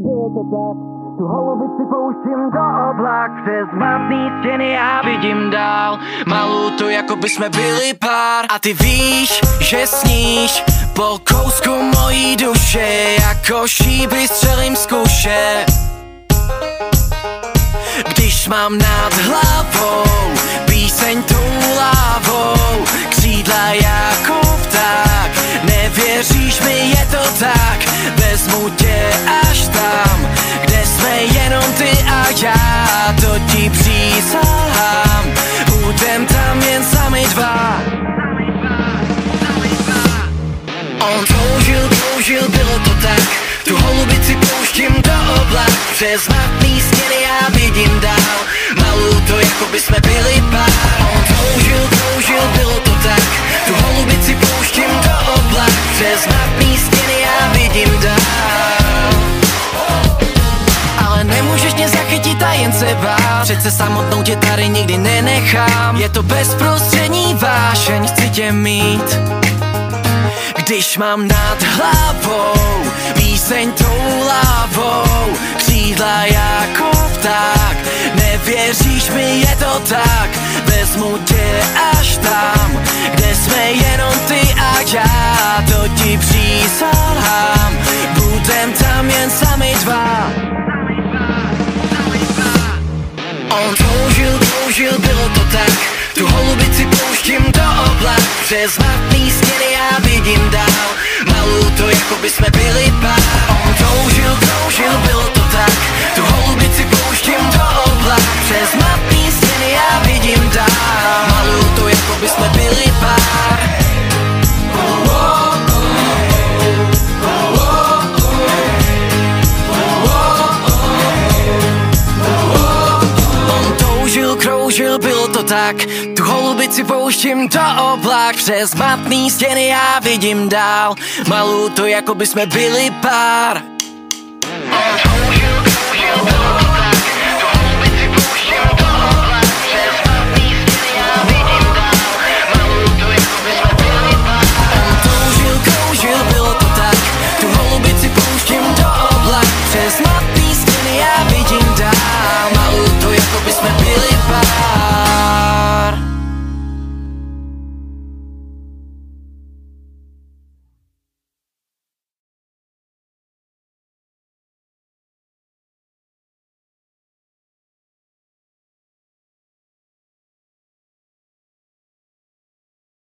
Bylo to tak, tu holubici pouštím do oblak. Přes matný stěny já vidím dál. Malou to jako by jsme byli pár. A ty víš, že sníš po kousku mojí duše. Jako šíby střelím z kuše. Když mám nad hlavou píseň tou lávou, křídla jako pták. Nevěříš mi, je to tak, vezmu tě až tam, kde jsme jenom ty a já, to ti přísahám. Budem tam jen sami dva. On toužil, bylo to tak, tu holubici pouštím do oblak. Přes matný stěny já vidím dál. Malou to jako by jsme byli pár. On toužil, bylo to tak, tu holubici pouštím do oblak. Přes matný stěny já vidím dál. Ale nemůžeš mě zachytit a jen se bát. Přece samotnou tě tady nikdy nenechám. Je to bezprostřední vášeň, chci tě mít. Když mám nad hlavou píseň tou lávou, křídla jako pták. Nevěříš mi, je to tak, vezmu tě až tam, kde jsme jenom ty a já, to ti přísahám. Budem tam jen sami dva. On toužil, bylo to tak, tu holubici pouštím do oblak. Přes matný stěny já vidím dál. Malou to jako by jsme byli pár. On toužil, bylo to tak, tu holubici pouštím do oblak. Přes matný stěny já vidím dál. Malou to jako by jsme byli pár. Kroužil, bylo to tak, tu holubici pouštím do oblak. Přes matný stěny já vidím dál. Malou to jako by jsme byli pár.